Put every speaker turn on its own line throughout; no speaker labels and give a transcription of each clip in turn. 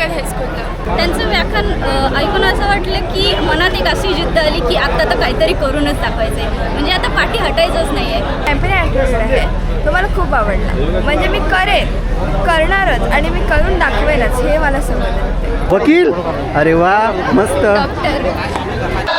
टिळक हायस्कूलला.
त्यांचं व्याख्यान ऐकून असं वाटलं की मनात एक अशी जिद्द आली की आता तर काहीतरी करूनच दाखवायचं आहे, म्हणजे आता पाठी हटायचंच नाही आहे.
कॅम्पेन इंटरेस्ट आहे तो मला खूप आवडला. म्हणजे मी करणारच आणि मी करून दाखवेनच हे मला समजलं.
वकील, अरे वा, मस्त.
डॉक्टर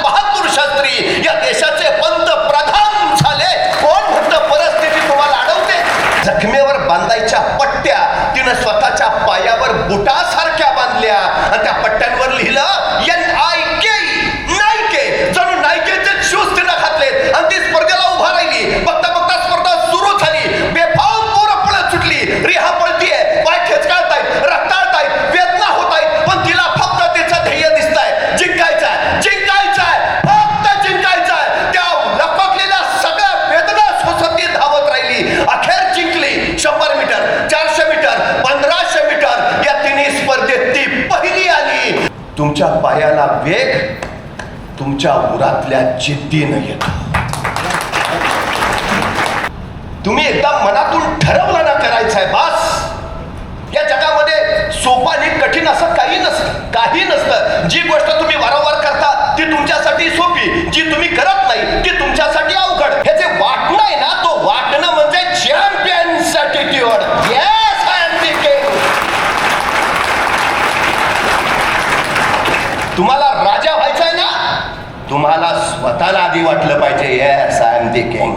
बहादूर शास्त्री या देशाचे पंतप्रधान झाले. कोण म्हणतं परिस्थिती तुम्हाला अडवते? जखमेवर बांधायच्या पट्ट्या तिनं स्वतःच्या पायावर बुटासारख्या बांधल्या आणि त्या पट्ट्यांवर लिहिलं NIKE, नाईके. जणू नाईकेचे शूज तिनं घातलेत आणि ती स्पर्धेला उभा राहिली. बघता बघता स्पर्धा सुरू झाली. बेफाम पोरं पळत सुटली. रिहा पळतीये, पाय खेचकाळतायत, रक्ताळतायत, वेदना होत आहेत, पण तिला फक्त तिचं ध्येय दिसतंय. जिंकायचंय, जिंकायचंय, फक्त जिंकायचंय. त्या लपकलेल्या सगळ्या वेदना सोसत ती धावत राहिली. अखेर जिंकली. 100 मीटर, 400 मीटर, 1500 मीटर या तिन्ही स्पर्धेत ती पहिली आली. तुमच्या पायाला वेग तुमच्या उरातल्या जिद्दीनं येतो. तुम्ही एकदा मनातून ठरवलं ना करायचंय बास. या जगामध्ये सोपं आणि कठीण असं काही नसतं. जी गोष्ट तुम्ही वारंवार करता ती तुमच्यासाठी सोपी, जी तुम्ही करत नाही ती तुमच्यासाठी अवघड. हे जे वाटणं आहे ना, तो वाटणं म्हणजे champions attitude. Yes, I am the king. तुम्हाला राजा व्हायचंय ना, तुम्हाला स्वतःला आधी वाटलं पाहिजे yes, I am the king.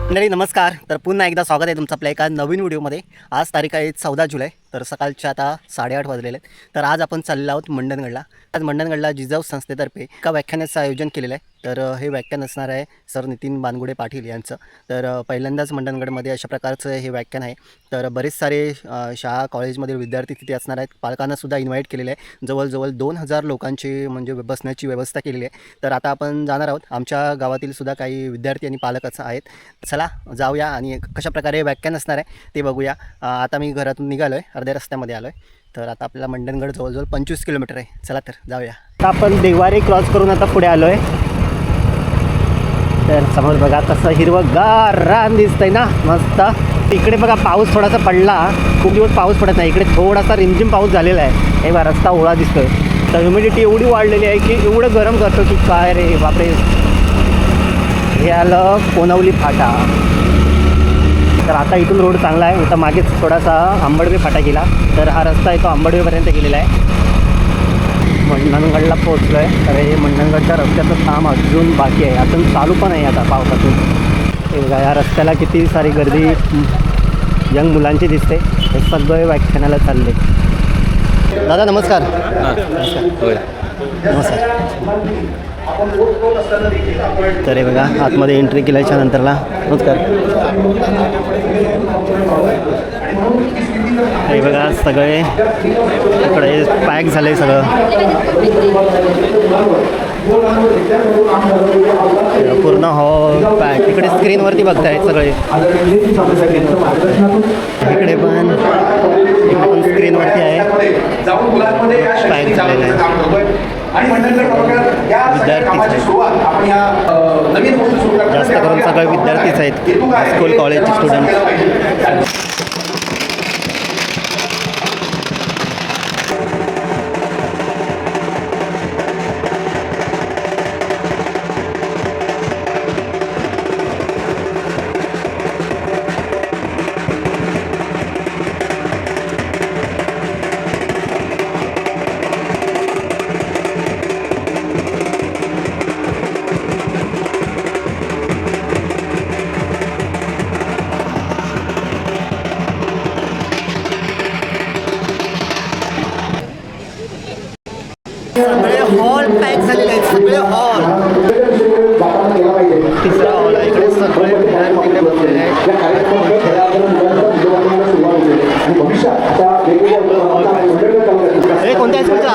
मंडळी नमस्कार. तर पुन्हा एकदा स्वागत आहे तुमचं आपल्या एका नवीन व्हिडिओमध्ये. आज तारीख आहे 14 जुलै. तर सकाळच्या आता 8:30 वाजलेले आहेत. तर आज आपण चाललो आहोत मंडणगडला. आज मंडणगडला जिजाऊ संस्थेतर्फे एका व्याख्यानाचं आयोजन केलेलं आहे. तर हे व्याख्यान असणार आहे सर नितीन बानगुडे पाटील यांचं. तर पहिल्यांदाच मंडणगडमध्ये अशा प्रकारचं हे व्याख्यान आहे. तर बरेच सारे शाळा कॉलेजमधील विद्यार्थी तिथे असणार आहेत. पालकांनासुद्धा इन्व्हाइट केलेलं आहे. जवळजवळ 2000 लोकांची म्हणजे बसण्याची व्यवस्था केलेली आहे. तर आता आपण जाणार आहोत. आमच्या गावातील सुद्धा काही विद्यार्थी आणि पालकच आहेत. चला जाऊया आणि कशाप्रकारे व्याख्यान असणार आहे ते बघूया. आता मी घरातून निघालो आहे, अर्ध्या रस्त्यामध्ये आलो आहे. तर आता आपल्याला मंडणगड जवळजवळ 25 किलोमीटर आहे. चला तर जाऊया. आता आपण देवारी क्रॉस करून आता पुढे आलो आहे. तर समोर बघा कसं हिरवंगार रान दिसतंय ना, मस्त. इकडे बघा पाऊस थोडासा पडला, खूप दिवस पाऊस पडत नाही. इकडे थोडासा रिमझिम पाऊस झालेला आहे. हे बघा रस्ता ओळा दिसतोय. तर ह्युमिडिटी एवढी वाढलेली आहे की एवढं गरम करतो की काय रे बापरे. हे आलं कोनवली फाटा. तर आता इथून रोड चांगला आहे. इथं मागेच थोडासा आंबडवे फाटा गेला. तर हा रस्ता आहे तो आंबडवेपर्यंत गेलेला आहे. मंडणगडला पोहोचलो आहे. तर हे मंडणगडच्या रस्त्याचं काम अजून बाकी आहे, अजून चालू पण आहे आता पावसातून. हे बघा या रस्त्याला किती सारी गर्दी यंग मुलांची दिसते. हे सगळे व्याख्यानाला चालले. दादा नमस्कार.
होय
नमस्कार. तर हे बघा आतमध्ये एंट्री केल्याच्या नंतरला नमस्कार. हे बघा सगळे इकडे पॅक झाले सगळं. पूर्ण हॉल पॅक. इकडे स्क्रीनवरती बघताय सगळे. इकडे पण स्क्रीनवरती आहे, पॅक झालेलं आहे. विद्यार्थीच आहेत, जास्त करून सगळे विद्यार्थीच आहेत, स्कूल कॉलेजचे स्टुडंट. सगळे हॉल पॅक झालेले आहेत, सगळे हॉल. तिसरा हॉल आहे. इकडे सगळे तिकडे बसलेले आहेत. हे कोणत्या स्कूलचा?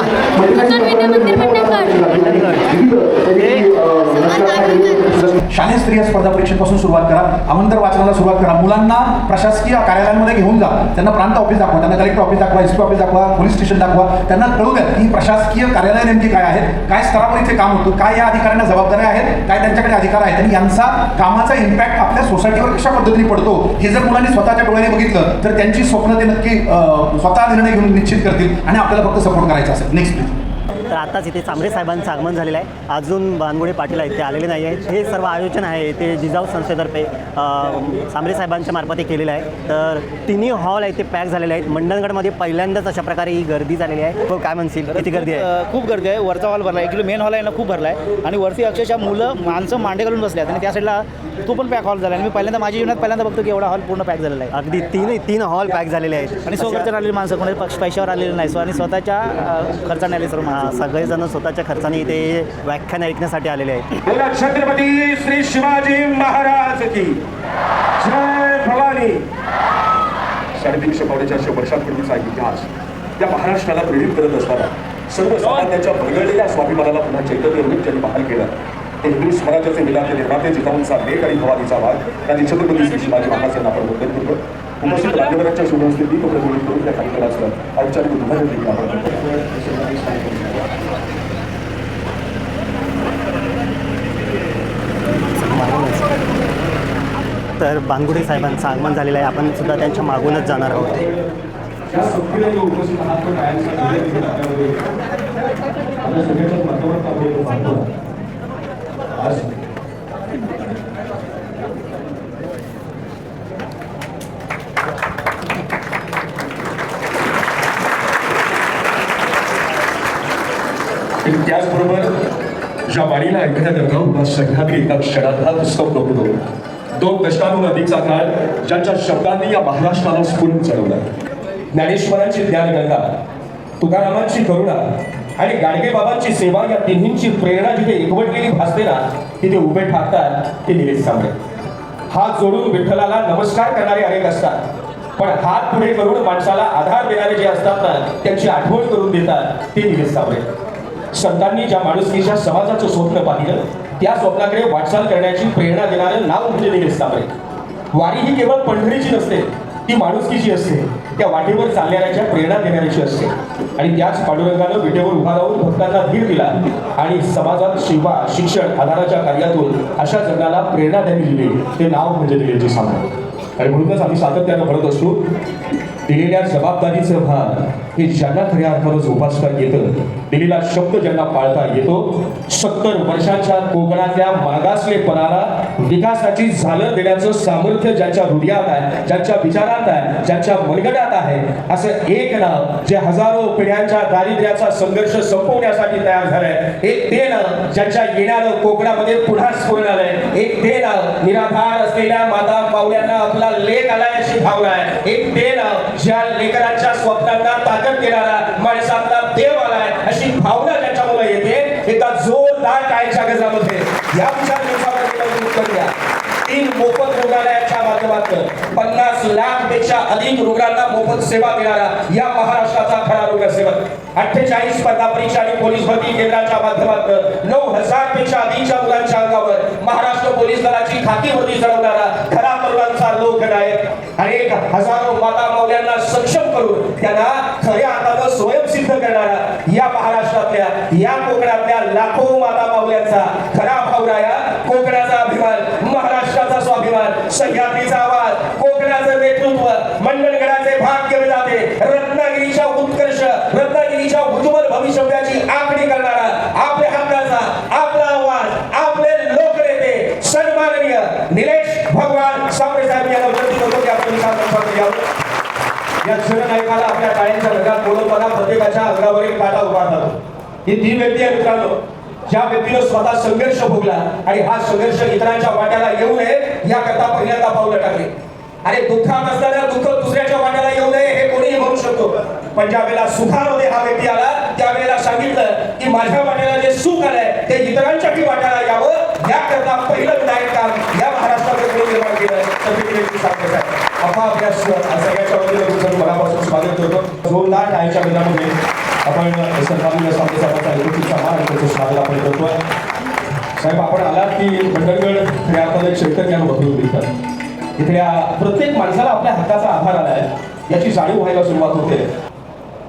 शालेय स्त्रिया
स्पर्धा परीक्षेपासून सुरुवात करा, आमंत्रण वाचनाला सुरुवात करा, मुलांना प्रशासकीय कार्यालयांमध्ये घेऊन जा, त्यांना प्रांत ऑफिस दाखवा, त्यांना कलेक्टर ऑफिस दाखवा, एसपी ऑफिस दाखवा, पोलीस स्टेशन दाखवा, त्यांना कळू द्या की प्रशासकीय कार्यालय नेमकी काय आहेत, काय स्तरावर इथे काम होतं, काय या अधिकाऱ्यांना जबाबदाऱ्या आहेत, काय त्यांच्याकडे अधिकार आहेत आणि यांचा कामाचा इम्पॅक्ट आपल्या सोसायटीवर कशा पद्धतीने पडतो हे जर मुलांनी स्वतःच्या डोळ्याने बघितलं तर त्यांची स्वप्न ते नक्की स्वतः निर्णय घेऊन निश्चित करतील आणि आपल्याला फक्त सपोर्ट करायचा असेल. Next please.
तर आत्ताच इथे चांबरे साहेबांचं आगमन झालेलं आहे. अजून बानगुडे पाटील आहेत ते आलेले नाही आहेत. हे सर्व आयोजन आहे ते जिजाऊ संस्थेतर्फे चांबरे साहेबांच्या मार्फत केलेलं आहे. तर तिन्ही हॉल आहे ते पॅक झालेले आहेत. मंडणगडमध्ये पहिल्यांदाच अशा प्रकारे ही गर्दी झालेली आहे. तो काय म्हणशील, किती गर्दी आहे?
खूप गर्दी आहे. वरचा हॉल भरला आहे, इकडे मेन हॉल आहे ना खूप भरला आहे आणि वरती अक्षरशः माणसं मांडे घालून बसले आहेत आणि त्या साईडला तो पण पॅक हॉल झाला आहे. मी पहिल्यांदा माझ्या जीवनात बघतो की एवढा हॉल पूर्ण पॅक झालेला आहे.
अगदी तीन हॉल पॅक झालेले आहेत
आणि स्वखर्चाने आलेली माणसं कोणी पैशावर आलेली नाही आणि स्वतःच्या खर्चाने आले सर्व माणसं.
सगळेजण स्वतःच्या खर्चाने इथे व्याख्यान ऐकण्यासाठी आलेले आहेत.
छत्रपती श्री शिवाजी महाराज की जय भवानी. 350 पावणेचारशे वर्षांपूर्वीचा इतिहास या महाराष्ट्राला प्रेरित करत असताना सर्वसामान्यांच्या भरगळलेल्या स्वाभिमानाला पुन्हा चैतन्य रूप त्यांनी बहाल केलं. ते हिंदू स्वराज्याचे विधाते निर्माते जिजाऊंचा मेघ आणि भवानीचा वाघ आणि छत्रपती श्री शिवाजी महाराज यांना आपण वंदन करतो. उपस्थित मान्यवरांच्या शुभहस्ते तो प्रबोधित करून त्या कार्यक्रमाचं औपचारिक उद्घाटन देखील आपण
तर बानगुडे साहेबांचं आगमन झालेलं आहे. आपण सुद्धा त्यांच्या मागूनच जाणार आहोत.
या संख्येने जो उपस्थित आहात तो कायमचा आपल्या सगळ्यांच्याच माध्यमातून आपण तो पाहतो. आज त्याचबरोबर ज्या वाणीला ऐकण्याकरता उभा सह्याद्री एका क्षणात स्तब्ध होतो. 2 दशकांहून अधिकचा काळ ज्यांच्या शब्दांनी या महाराष्ट्राला स्फुरून चढवला. ज्ञानेश्वरांची ज्ञानगंगा, तुकारामांची करुणा आणि गाडगेबाबांची सेवा या तिन्हींची प्रेरणा जिथे एकवटलेली भासते ना तिथे उभे ठाकतात ते निलेश सांबरे. हात जोडून विठ्ठलाला नमस्कार करणारे अनेक असतात पण हात पुढे करून माणसाला आधार देणारे जे असतात ना त्यांची आठवण करून देतात ते निलेश सांबरे. संतांनी ज्या माणुसकीच्या समाजाचं स्वप्न पाहिलं त्या स्वप्नाकडे वाटचाल करण्याची प्रेरणा देणारं नाव म्हणजे निलेश सांबरे. वारी ही केवळ पंढरीची नसते, ती माणुसकीची असते, त्या वाटेवर चालणाऱ्याच्या प्रेरणा देणाऱ्याची असते. आणि त्याच पांडुरंगानं विटेवर उभा राहून भक्तांना धीर दिला आणि समाजात सेवा शिक्षण आधाराच्या कार्यातून अशा जगाला प्रेरणा त्यांनी दिली. ते नाव म्हणजे निलेश सांबरे. आणि म्हणूनच आम्ही सातत्यानं म्हणत असतो दिलेल्या जबाबदारीचं भान हे ज्यांना खऱ्या अर्थानं जोपासता येतं, दिलेला शब्द ज्यांना पाळता येतो, 70 वर्षांच्या कोकणातल्या मागासलेपणाला विकासाची झालर देण्याचं सामर्थ्य ज्यांच्या हृदयात आहे, ज्यांच्या विचारात आहे, ज्यांच्या मनगटात आहे, असं एक नाव जे हजारो पिढ्यांच्या दारिद्र्याचा संघर्ष संपवण्यासाठी तयार झालंय, एक ते नाव ज्यांच्या येण्यानं कोकणामध्ये पुन्हा स्फोरण आलंय, एक ते नाव निराधार असलेल्या माता मावळ्यांना आपला लेख आलाय अशी भावना आहे, एक ते नाव ज्या लेकरांच्या स्वप्नांना ताकद देणारा माणसातला देव आलाय अशी भावना ज्याच्यामुळे येते. एका जोरदार टाळ्यांच्या गजरामध्ये या विचार करूया. 3 मोफत रुग्णालयाच्या माध्यमातून 50 लाखपेक्षा अधिक रुग्णांना मोफत सेवा देणारा या महाराष्ट्राचा खरा रुग्णसेवक. 48 स्पर्धा परीक्षा आणि पोलीस भरती केंद्राच्या माध्यमातून 9000 पेक्षा अधिकच्या मुलांच्या अंगावर महाराष्ट्र पोलीस दलाची खाकी वर्दी चढवणारा खरा तरुणांचा लोकनायक. अनेक हजारो माता मावल्यांना सक्षम करून त्यांना खऱ्या अर्थानं स्वयंसिद्ध करणारा या महाराष्ट्रातल्या या कोकणातल्या लाखो माता मावल्यांचा खरा भावराया, कोकणाचा अभिमान, महाराष्ट्राचा स्वाभिमान, सह्याद्रीचा आवाज, कोकणाचं नेतृत्व, मंडणगडाचे भाग्य विधाते, रत्नागिरीच्या उत्कर्ष, रत्नागिरीच्या उज्ज्वल भविष्याची आखणी करणारा आपल्या हक्काचा आपला आवाज, आपले लोकनेते सन्माननीय निलेश भगवान सांबरे साहेब यांना विनंती करतो की आपण शासन घ्यावं. या जननायकाला आपल्या टाळ्यांच्या रंगात बोलवताना प्रत्येकाच्या अंगावर एक काटा उभारतात. ही ती व्यक्ती आहे मित्रांनो ज्या व्यक्तीनं स्वतः संघर्ष भोगला आणि हा संघर्ष इतरांच्या वाट्याला येऊ नये याकरता पहिल्यांदा पावलं टाकले. आणि दुःखात असताना दुःख दुसऱ्याच्या वाट्याला येऊ नये हे कोणीही म्हणू शकतो, पण ज्या वेळेला सुखामध्ये हा व्यक्ती आला त्यावेळेला सांगितलं की माझ्या वाट्याला जे सुख आलंय ते इतरांच्याही वाट्याला यावं याकरता पहिलं विधायक काम या महाराष्ट्रामध्ये कोणी निर्माण केलं तर अफा अभ्यास सगळ्याच्या वतीने तुमचं मनापासून स्वागत करतो. जोरदार टाळ्यांच्या गजरामध्ये आपण सन्माननीय सांबरे साहेबांचा निवृत्तीचा मान आणि त्याचं स्वागत आपण करतोय. साहेब आपण आलात की मंडणगड खऱ्या अर्थाने चैतन्यानं बदलून दिसतात. इथल्या प्रत्येक माणसाला आपल्या हक्काचा आधार आलाय याची जाणीव व्हायला सुरुवात होते.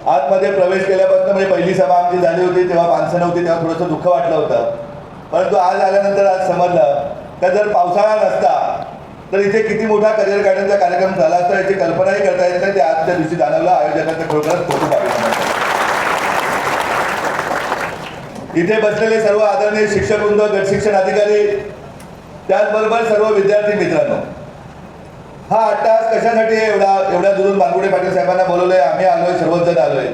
आतमध्ये प्रवेश केल्यापासून म्हणजे पहिली सभा आमची झाली होती तेव्हा माणसं नव्हती, तेव्हा थोडंसं दुःख वाटलं होतं. परंतु आज आल्यानंतर आज समजलं का जर पावसाळा नसता तर इथे किती मोठा करिअर काढण्याचा कार्यक्रम झाला असता याची कल्पनाही करता येत नाही. ते आजच्या दिवशी जाणवलं. आयोजकांचं खरोखरच कौतुक आहे. इथे बसलेले सर्व आदरणीय शिक्षक वृंद, गट शिक्षण अधिकारी, त्याचबरोबर सर्व विद्यार्थी मित्रांनो, हा 8 तास कशासाठी एवढ्या दुरून बानगुडे पाटील साहेबांना बोलवलंय, आम्ही आलोय, सर्वच जण आलोय.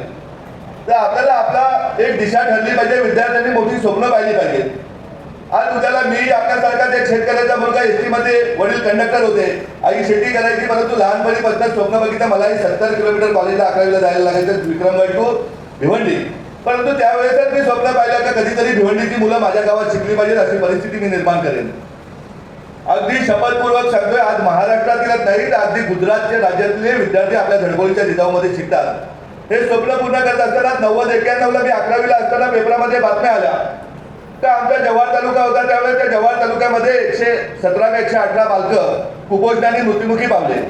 तर आपल्याला आपला एक दिशा ठरली पाहिजे. विद्यार्थ्यांनी मोठी स्वप्न पाहिली पाहिजे. आज उद्याला मी आपल्यासारखाच एक शेतकऱ्याचा मुलगा एसटी मध्ये, वडील कंडक्टर होते, आई शेती करायची, परंतु लहानपणीपासून स्वप्न बघितलं मलाही 70 किलोमीटर कॉलेजला 11वीला जायला लागायचं, विक्रमगड टू भिवंडी. परंतु त्यावेळेसच मी स्वप्न पाहिलं का कधीतरी भिवंडीची मुलं माझ्या गावात शिकली पाहिजे, अशी परिस्थिती मी निर्माण करेन. अगदी शपथपूर्वक सांगतोय, आज महाराष्ट्रातीलच नाही तर अगदी गुजरातच्या राज्यातले विद्यार्थी आपल्या धडकोलीच्या जिजाऊमध्ये शिकतात. हे स्वप्न पूर्ण करत असताना 90-91ला मी 11वीला असताना पेपरामध्ये बातम्या आल्या तर आमचा जव्हार तालुका होता. त्यावेळेस त्या जव्हार तालुक्यामध्ये 117 का 118 बालकं कुपोषणाने मृत्युमुखी पावले.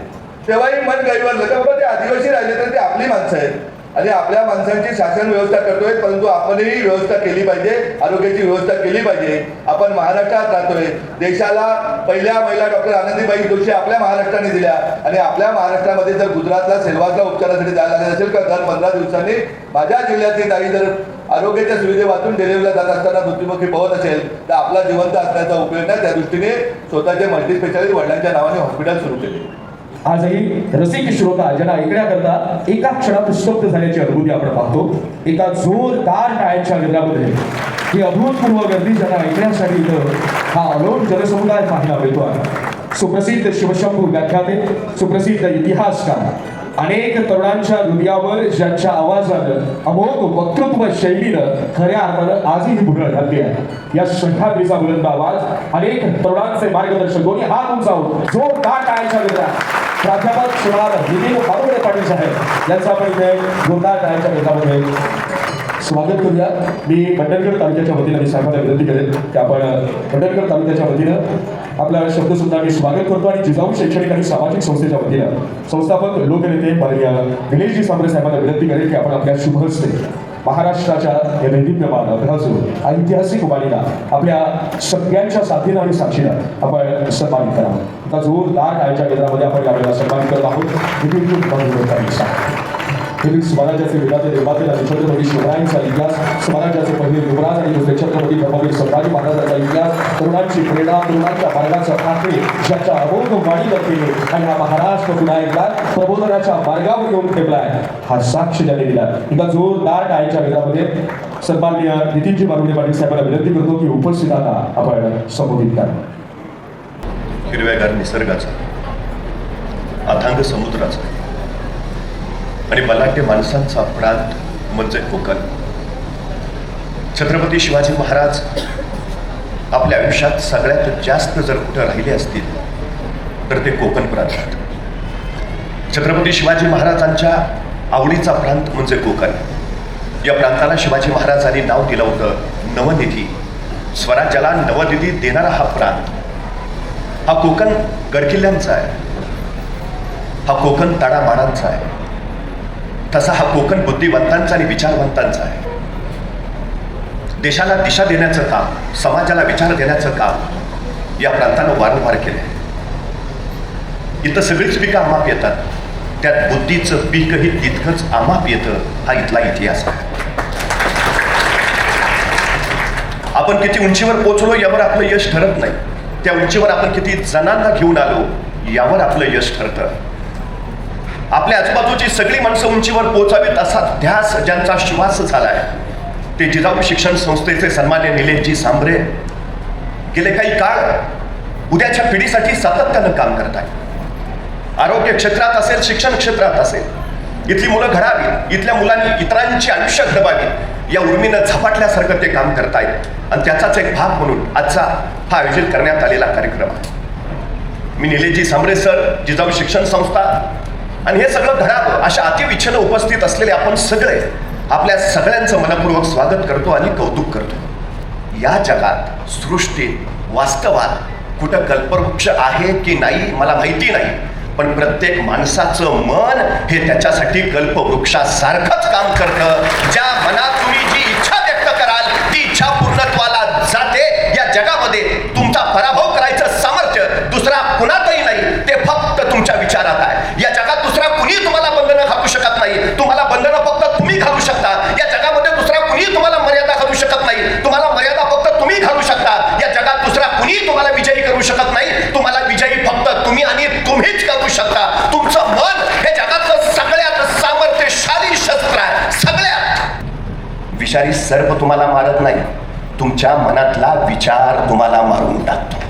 तेव्हाही मन गैरवरलं का बाबा ते आदिवासी राहिले तर ते आपली माणसं आहेत आणि आपल्या माणसांची शासन व्यवस्था करतोय, परंतु आपणही व्यवस्था केली पाहिजे, आरोग्याची व्यवस्था केली पाहिजे. आपण महाराष्ट्रात राहतोय. देशाला पहिल्या महिला डॉक्टर आनंदीबाई जोशी आपल्या महाराष्ट्राने दिल्या आणि आपल्या महाराष्ट्रामध्ये जर गुजरातला सेल्वासला उपचारासाठी जायला लागत असेल का दर 15 दिवसांनी माझ्या जिल्ह्यातली ताई जर आरोग्याच्या सुविधेवाचून डिलिव्हरीला जात असताना मृत्युमुखी पवत असेल तर आपला जिवंत असण्याचा उपयोग नाही. त्या दृष्टीने स्वतःचे मल्टीस्पेशालिटी वडिलांच्या नावाने हॉस्पिटल सुरू केले.
आजही रसिक श्रोता ज्यांना ऐकण्याकरता एका क्षणात स्तब्ध झाल्याची अनुभूती आपण पाहतो. एका जोरदार टाळ्यांच्या गजरामध्ये ही अभूतपूर्व गर्दी ज्यांना ऐकण्यासाठी इथं हा अलोट जनसमुदाय पाहायला मिळतो आहे. सुप्रसिद्ध शिवशंभू व्याख्याते, सुप्रसिद्ध इतिहासकार, अनेक तरुणांच्या हृदयावर ज्यांच्या आवाजानं अमोघ वक्तृत्व शैलीनं खऱ्या अर्थानं आजही भुरळ घातली आहे. या सह्याद्रीचा बुलंद आवाज, अनेक तरुणांचे मार्गदर्शक, दोन्ही हात उंचावून जोरदार टाळ्यांच्या गजरात प्राध्यापक श्रीमान नितीन बानगुडे पाटील साहेब यांचं आपण इथे जोरदार टाळ्यांच्या गजरामध्ये स्वागत करूया. मी मंडणगड तालुक्याच्या वतीनं मी साहेबांना विनंती करेन की आपण मंडणगड तालुक्याच्या वतीनं आपला शब्दसुद्धा मी स्वागत करतो आणि जिजाऊ शैक्षणिक आणि सामाजिक संस्थेच्या वतीनं संस्थापक लोकनेते माननीय निलेशजी सांबरे साहेबांना विनंती करेन की आपण आपल्या शुभ हस्ते महाराष्ट्राच्या या दैदिप्यमान अभ्यासू ऐतिहासिक उभारीला आपल्या सगळ्यांच्या साथीनं आणि साक्षीनं आपण सन्मानित करावं. आता जोरदार टाळ्यांच्या केंद्रामध्ये आपण यावेळेला सन्मानित करत आहोत. स्वराज्याचे वेदाचे निर्माते आणि छत्रपती शिवरायांचा इतिहास, स्वराज्याचे पहिले युवराज आणि दुसरे छत्रपती धर्मवीर संभाजी महाराजांचा इतिहास, तरुणांची प्रेरणा, तरुणांच्या मार्गाचा पाठे ज्याच्या अमोघ वाणीवर केले आणि हा महाराष्ट्र पुन्हा एकदा प्रबोधनाच्या मार्गावर घेऊन ठेवलाय, हा साक्ष ज्याने दिला. एका जोरदार टाळ्यांच्या वेदामध्ये सन्माननीय नितीनजी बानगुडे पाटील साहेबांना विनंती करतो की उपस्थितांना आपण संबोधित करा.
हिरव्यागार निसर्गाचा, अथांग समुद्राचा आणि बलाढ्य माणसांचा प्रांत म्हणजे कोकण. छत्रपती शिवाजी महाराज आपल्या आयुष्यात सगळ्यात जास्त जर कुठं राहिले असतील तर ते कोकण प्रांतात. छत्रपती शिवाजी महाराजांच्या आवडीचा प्रांत म्हणजे कोकण. या प्रांताला शिवाजी महाराजांनी नाव दिलं होतं नवनिधी. स्वराज्याला नवनिधी देणारा हा प्रांत, हा कोकण गडकिल्ल्यांचा आहे, हा कोकण ताडामाडांचा आहे, तसा हा कोकण बुद्धिवंतांचा आणि विचारवंतांचा आहे. देशाला दिशा देण्याचं काम, समाजाला विचार देण्याचं काम या प्रांतानं वारंवार केलं आहे. इथं सगळीच पिकं आमाप येतात, त्यात बुद्धीचं पीकही तितकंच आमाप येतं, हा इथला इतिहास आहे. आपण किती उंचीवर पोचलो यावर आपलं यश ठरत नाही, त्या उंचीवर आपण किती जणांना घेऊन आलो यावर आपलं यश ठरतं. आपल्या आजूबाजूची सगळी माणसं उंचीवर पोचावीत असा ध्यास ज्यांचा श्वास झालाय ते जिजाऊ शिक्षण संस्थेचे सन्मान्य निलेशजी सांबरे गेले काही काळ उद्याच्या पिढीसाठी सातत्यानं काम करत आहेत. आरोग्य क्षेत्रात असेल, शिक्षण क्षेत्रात असेल, इथली मुलं घडावीत, इथल्या मुलांनी इतरांची आयुष्य घडवावीत या उर्मीनं झपाटल्यासारखं ते काम करतायत आणि त्याचाच एक भाग म्हणून आजचा हा आयोजित करण्यात आलेला कार्यक्रम आहे. मी निलेशजी सांबरे सर, जिजाऊ शिक्षण संस्था आणि हे सगळं घडावं अशा अतिविच्छेनं उपस्थित असलेले आपण सगळे आपल्या सगळ्यांचं मनपूर्वक स्वागत करतो आणि कौतुक करतो. या जगात सृष्टीत वास्तवात कुठं कल्पवृक्ष आहे की नाही मला माहिती नाही, पण प्रत्येक माणसाचं मन हे त्याच्यासाठी कल्पवृक्षासारखंच काम करतं. ज्या मनात तुम्ही जी इच्छा व्यक्त कराल ती इच्छा पूर्णत्वाला जाते. या जगामध्ये तुमचा पराभव करायचं सामर्थ्य दुसरा कुणातही नाही, ते फक्त तुमच्या विचारात आहे. या जगात दुसरा कुणी तुम्हाला बंधनं घालू शकत नाही, तुम्हाला बंधनं फक्त तुम्ही घालू शकता. या जगामध्ये दुसरा कुणी तुम्हाला मर्यादा घालू शकत नाही, तुम्हाला मर्यादा फक्त तुम्ही घालू शकता. या जगात दुसरा कुणी तुम्हाला विजयी करू शकत नाही, तुम्हाला विजयी फक्त तुम्ही आणि तुम्हीच करू शकता. तुमचं मन हे जगातलं सगळ्यात सामर्थ्यशाली शस्त्र आहे. सगळ्यात विषारी सर्प तुम्हाला मारत नाही, तुमच्या मनातला विचार तुम्हाला मारून टाकतो.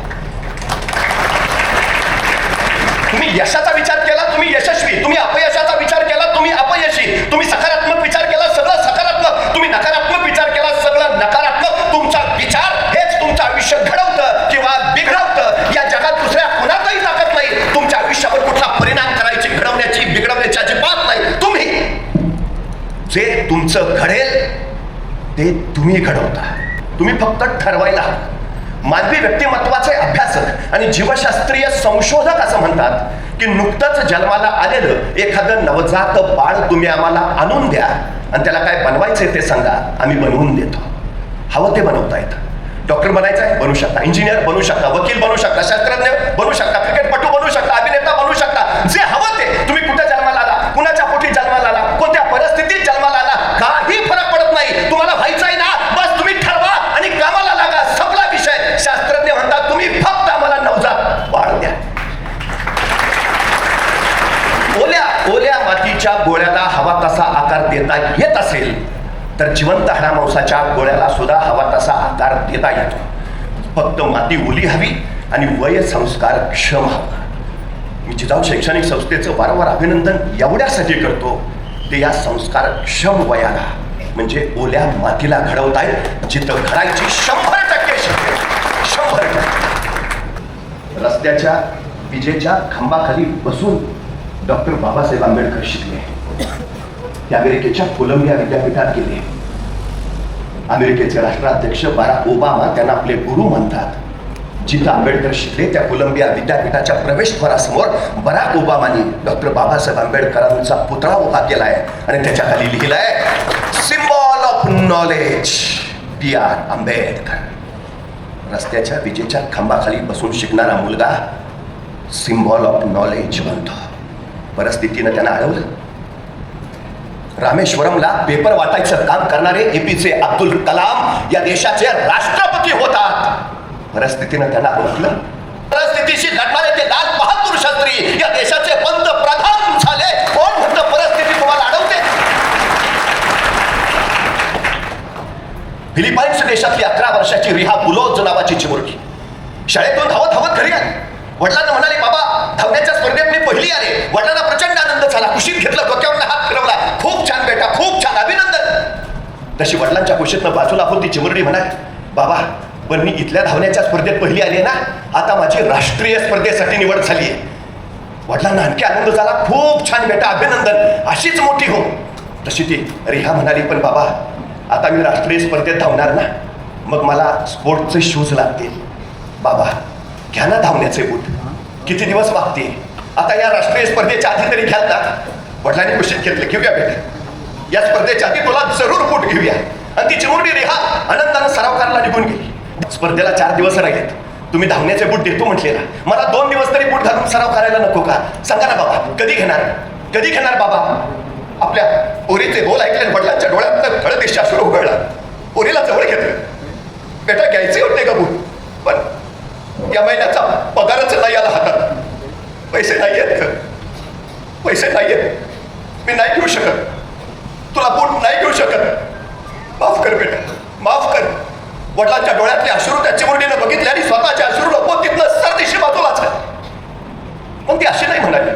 तुम्ही यशाचा विचार केला तुम्ही यशस्वी, तुम्ही अपयशाचा विचार केला तुम्ही अपयशी, तुम्ही सकारात्मक विचार केला सगळं सकारात्मक, तुम्ही नकारात्मक विचार केला सगळं नकारात्मक. तुमचा विचार हेच तुमचं आयुष्य घडवतं किंवा बिघडवतं. या जगात दुसऱ्या कुणाचाही ताकद नाही तुमच्या आयुष्यावर कुठला परिणाम करायची, घडवण्याची, बिघडवण्याची अजिबात नाही. तुम्ही जे तुमचं घडेल ते तुम्ही घडवता, तुम्ही फक्त ठरवायला. मानवी व्यक्तिमत्वाचे अभ्यासक आणि जीवशास्त्रीय संशोधक असं म्हणतात की नुकतंच जन्माला आलेलं एखादं नवजात बाळ तुम्ही आम्हाला आणून द्या आणि त्याला काय बनवायचंय ते सांगा, आम्ही बनवून देतो. हवं ते बनवता येतं. डॉक्टर बनायचं आहे बनवू शकता, इंजिनियर बनवू शकता, वकील बनवू शकता, शास्त्रज्ञ बनवू शकता, क्रिकेटपटू बनवू शकता, अभिनेता बनवू शकता. जे हवं ते तुम्ही कुठे जन्माला आला, कुणाच्या पोटी जन्माला आला, कोणत्या परिस्थितीत जन्माला आला, काही फरक पडत नाही. तुम्हाला व्हायचं आहे ना, बस तुम्ही ठरवा आणि कामाला लागा. सगळा विषय. शास्त्रज्ञ म्हणतात तुम्ही फक्त आम्हाला नवजात बाळ द्या. ओल्या मातीच्या गोळ्याला हवा तसा आकार देता येत असेल तर जिवंत हाडामांसाच्या गोळ्याला सुद्धा हवा तसा आकार देता येतो. फक्त माती ओली हवी आणि वय संस्कार क्षम हवा. मी जिजाऊ शैक्षणिक संस्थेचं वारंवार अभिनंदन एवढ्यासाठी करतो, ते या संस्कार क्षम वयाला म्हणजे ओल्या मातीला घडवतायत जिथं घडायची 100% शक्य. 100%. रस्त्याच्या विजेच्या खांबाखाली बसून डॉक्टर बाबासाहेब आंबेडकर शिकले. ते अमेरिकेच्या कोलंबिया विद्यापीठात गेले. अमेरिकेचे राष्ट्राध्यक्ष बराक ओबामा त्यांना आपले गुरु म्हणतात. जिथं आंबेडकर शिकले त्या कोलंबिया विद्यापीठाच्या प्रवेशद्वारासमोर बराक ओबामानी डॉक्टर बाबासाहेब आंबेडकरांचा पुतळा उभा केलाय आणि त्याच्या खाली लिहिलाय symbol of knowledge PR Ambedkar. रस्त्याच्या विजेच्या खांबाखाली बसून शिकणारा मुलगा सिम्बॉल ऑफ नॉलेज बनतो. परिस्थितीनं त्यांना अडवलं. रामेश्वरमला पेपर वाटायचं काम करणारे APJ अब्दुल कलाम या देशाचे राष्ट्रपती होतात. परिस्थितीनं त्यांना रोखलं. परिस्थितीशी लढणारे ते लाल बहादूर शास्त्री या देशाचे पंतप्रधान झाले. कोण म्हणतं परिस्थिती तुम्हाला अडवते? फिलिपाईन्स देशातली 11 वर्षाची रिहा बुलोज नावाची चिमुरडी शाळेतून धावत धावत घरी आली. वडिलांना म्हणाले बाबा धावण्याच्या स्पर्धेत मी पहिली आले. वडिलांना प्रचंड आनंद झाला. कुशीत घेतलं, डोक्यावर हात फिरवला. खूप छान बेटा, खूप छान, अभिनंदन. तशी वडिलांच्या कुशीतनं बाजूला होती चिमुरडी म्हणाली बाबा पण मी इथल्या धावण्याच्या स्पर्धेत पहिली आली आहे ना, आता माझी राष्ट्रीय स्पर्धेसाठी निवड झाली आहे. वडिलांना आणखी आनंद झाला. खूप छान बेटा, अभिनंदन, अशीच मोठी हो. तशी ती रिहा म्हणाली पण बाबा आता मी राष्ट्रीय स्पर्धेत धावणार ना, मग मला स्पोर्टचे शूज लागतील. बाबा घ्या ना धावण्याचे बूट, किती दिवस मागते, आता या राष्ट्रीय स्पर्धेच्या आधी तरी घ्याल ना. वडिलांनी कुशीत घेतले, घेऊया बेटा, या स्पर्धेच्या आधी तुला जरूर बूट घेऊया. आणि ती चिमुरडी रिहा आनंदानं सराव करायला निघून गेली. स्पर्धेला 4 दिवस राहिलेत. तुम्ही धावण्याचे बूट देतो म्हटलेला, मला 2 दिवस तरी बूट घालून सराव करायला नको का? सांगा ना बाबा, कधी घेणार, कधी घेणार बाबा? आपल्या पोरीचे बोल ऐकले, वडिलांच्या डोळ्यात खळ दिशा सुरू उघडला. पोरीला जवळ घेतलं, बेटा घ्यायचे होते का बूट, पण या महिन्याचा पगारच नाही आला हातात, पैसे नाही आहेत, पैसे नाही आहेत, मी नाही घेऊ शकत, तुला बूट नाही घेऊ शकत, माफ कर बेटा, माफ कर. वडिलांच्या डोळ्यातले अश्रू त्या चिमुरडीनं बघितले आणि स्वतःचे अश्रू नको तिथनं सरदेशी बाजूलाच आहे. पण ती अशी नाही म्हणाली,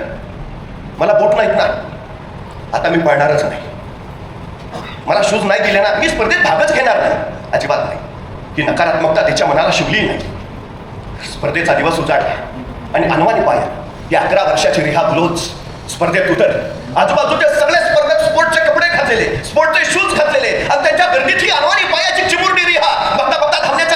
मला बूट नाहीत ना, आता मी पळणारच नाही, मला शूज नाही दिले ना, मी स्पर्धेत भागच घेणार नाही, अजिबात नाही. ती नकारात्मकता तिच्या मनाला शिवली नाही. स्पर्धेचा दिवस उजाडला आणि अनवाणी पाया ती 11 वर्षाची रिहा बुलोज स्पर्धेत उतर. आजूबाजूचे सगळे स्पर्धक स्पोर्टचे कपडे घातलेले, स्पोर्टचे शूज घातलेले आणि त्यांच्या गर्दीत ही अनवाणी पायाची चिमुरडी रिहा बघता बघता धावण्याच्या